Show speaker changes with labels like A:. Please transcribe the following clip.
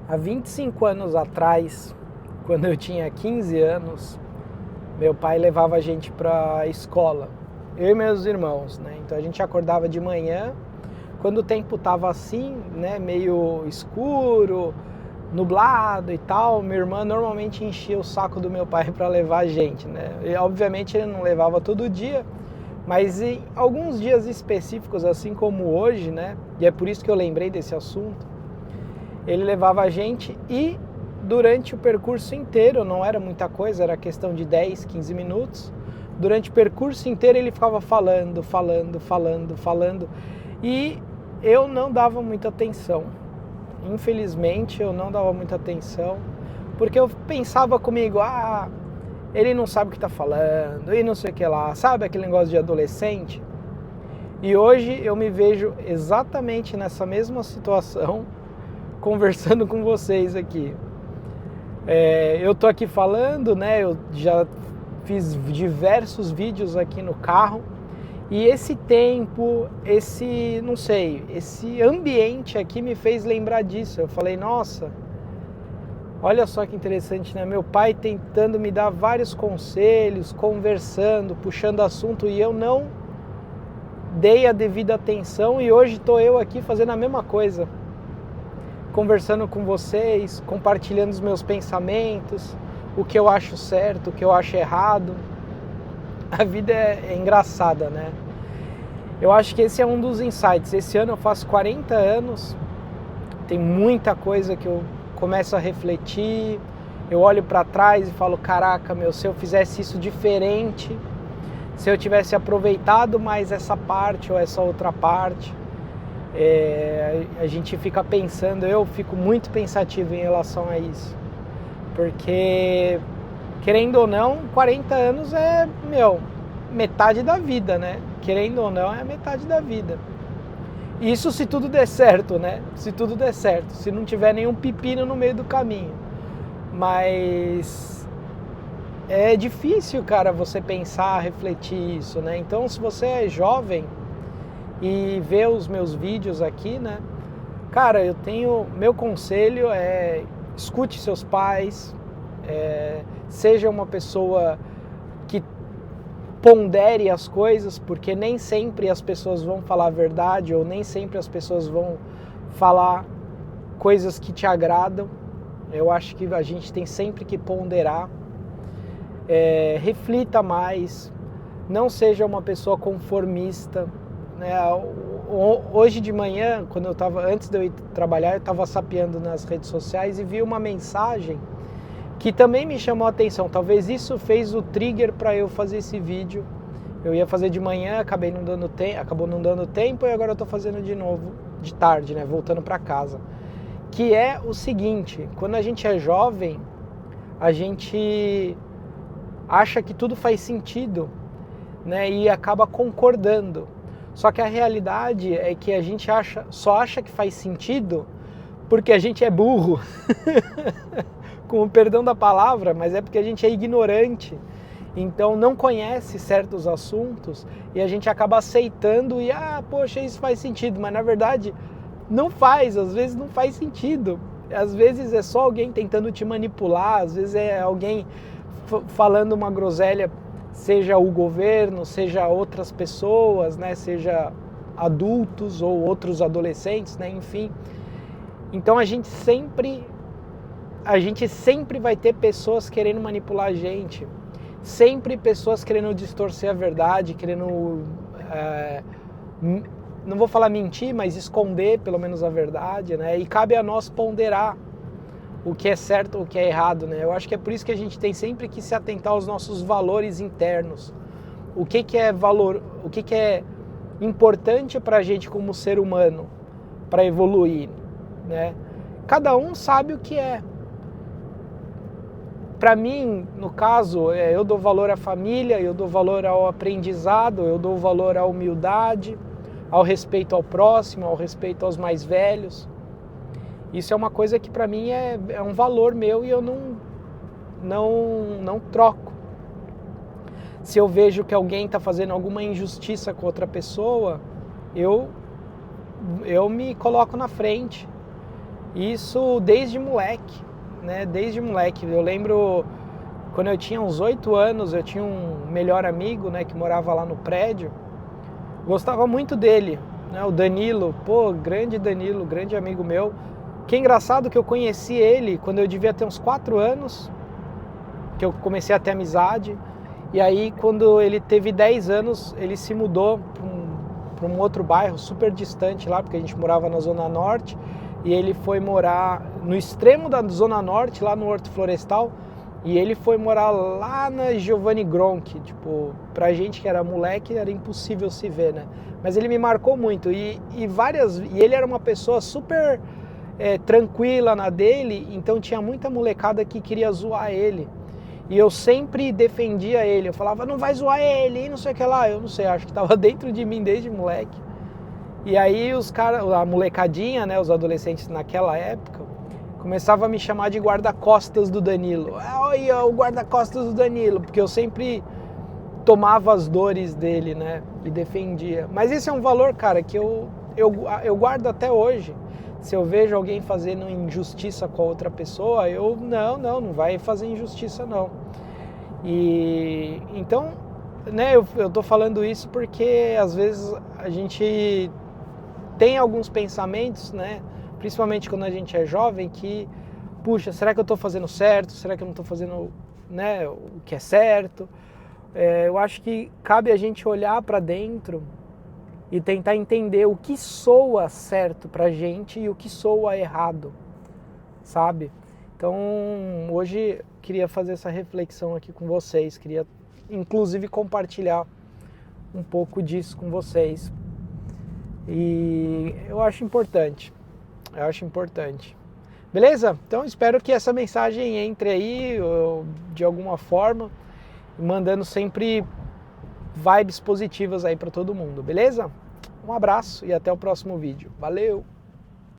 A: Há 25 anos atrás, quando eu tinha 15 anos, meu pai levava a gente para a escola, eu e meus irmãos, né? Então a gente acordava de manhã, quando o tempo estava assim, né, meio escuro, nublado e tal, minha irmã normalmente enchia o saco do meu pai para levar a gente, né? E obviamente ele não levava todo dia, mas em alguns dias específicos, assim como hoje, né? E é por isso que eu lembrei desse assunto. Ele levava a gente e durante o percurso inteiro, não era muita coisa, era questão de 10, 15 minutos. Durante o percurso inteiro ele ficava falando e eu não dava muita atenção. Infelizmente eu não dava muita atenção, porque eu pensava comigo, ele não sabe o que está falando e não sei o que lá, sabe aquele negócio de adolescente? E hoje eu me vejo exatamente nessa mesma situação, conversando com vocês aqui. Eu tô aqui falando, né? Eu já fiz diversos vídeos aqui no carro e esse tempo, não sei, esse ambiente aqui me fez lembrar disso. Eu falei, nossa, olha só que interessante, né? Meu pai tentando me dar vários conselhos, conversando, puxando assunto e eu não dei a devida atenção e hoje tô eu aqui fazendo a mesma coisa. Conversando com vocês, compartilhando os meus pensamentos, o que eu acho certo, o que eu acho errado. A vida é engraçada, né? Eu acho que esse é um dos insights. Esse ano eu faço 40 anos, tem muita coisa que eu começo a refletir, eu olho para trás e falo, caraca, se eu fizesse isso diferente, se eu tivesse aproveitado mais essa parte ou essa outra parte. A gente fica pensando, eu fico muito pensativo em relação a isso, porque querendo ou não, 40 anos é, metade da vida, né? Querendo ou não, é metade da vida. Isso se tudo der certo, né? Se tudo der certo, se não tiver nenhum pepino no meio do caminho. Mas é difícil, cara, você pensar, refletir isso, né? Então, se você é jovem e ver os meus vídeos aqui, né? Cara, meu conselho é escute seus pais, seja uma pessoa que pondere as coisas, porque nem sempre as pessoas vão falar a verdade ou nem sempre as pessoas vão falar coisas que te agradam. Eu acho que a gente tem sempre que ponderar, reflita mais, não seja uma pessoa conformista. Hoje de manhã, antes de eu ir trabalhar, eu estava sapeando nas redes sociais e vi uma mensagem que também me chamou a atenção. Talvez isso fez o trigger para eu fazer esse vídeo. Eu ia fazer de manhã, acabou não dando tempo e agora eu estou fazendo de novo de tarde, né? Voltando para casa. Que é o seguinte: quando a gente é jovem, a gente acha que tudo faz sentido, né? E acaba concordando. Só que a realidade é que a gente só acha que faz sentido porque a gente é burro, com o perdão da palavra, mas é porque a gente é ignorante, então não conhece certos assuntos e a gente acaba aceitando e, poxa, isso faz sentido, mas na verdade não faz, às vezes não faz sentido, às vezes é só alguém tentando te manipular, às vezes é alguém falando uma groselha, seja o governo, seja outras pessoas, né, seja adultos ou outros adolescentes, né, enfim. Então a gente sempre vai ter pessoas querendo manipular a gente, sempre pessoas querendo distorcer a verdade, querendo, não vou falar mentir, mas esconder pelo menos a verdade, né, e cabe a nós ponderar o que é certo ou o que é errado, né? Eu acho que é por isso que a gente tem sempre que se atentar aos nossos valores internos. O que é valor, o que é importante pra gente como ser humano, para evoluir, né? Cada um sabe o que é. Para mim, no caso, eu dou valor à família, eu dou valor ao aprendizado, eu dou valor à humildade, ao respeito ao próximo, ao respeito aos mais velhos. Isso é uma coisa que para mim é um valor meu e eu não troco. Se eu vejo que alguém está fazendo alguma injustiça com outra pessoa, eu me coloco na frente Isso desde moleque, né? Desde moleque. Eu lembro quando eu tinha uns 8 anos, eu tinha um melhor amigo, né, que morava lá no prédio. Gostava muito dele, né? O Danilo, pô, grande Danilo, grande amigo meu. Que engraçado que eu conheci ele quando eu devia ter uns 4 anos, que eu comecei a ter amizade. E aí, quando ele teve 10 anos, ele se mudou para um outro bairro super distante lá, porque a gente morava na Zona Norte, e ele foi morar no extremo da Zona Norte, lá no Horto Florestal, e ele foi morar lá na Giovanni Gronchi. Tipo, pra gente que era moleque, era impossível se ver, né? Mas ele me marcou muito, e ele era uma pessoa super tranquila na dele, então tinha muita molecada que queria zoar ele. E eu sempre defendia ele, eu falava, não vai zoar ele, não sei o que lá, eu não sei, acho que estava dentro de mim desde moleque. E aí os caras, a molecadinha, né, os adolescentes naquela época, começavam a me chamar de guarda-costas do Danilo. Olha o guarda-costas do Danilo, porque eu sempre tomava as dores dele, né, e defendia. Mas esse é um valor, cara, que eu guardo até hoje. Se eu vejo alguém fazendo injustiça com a outra pessoa, eu não vai fazer injustiça não. E então, né, eu tô falando isso porque às vezes a gente tem alguns pensamentos, né, principalmente quando a gente é jovem, que, puxa, será que eu tô fazendo certo? Será que eu não tô fazendo, né, o que é certo? Eu acho que cabe a gente olhar para dentro e tentar entender o que soa certo pra gente e o que soa errado, sabe? Então, hoje queria fazer essa reflexão aqui com vocês, queria inclusive compartilhar um pouco disso com vocês. E eu acho importante, Beleza? Então, espero que essa mensagem entre aí de alguma forma, mandando sempre vibes positivas aí para todo mundo, beleza? Um abraço e até o próximo vídeo. Valeu!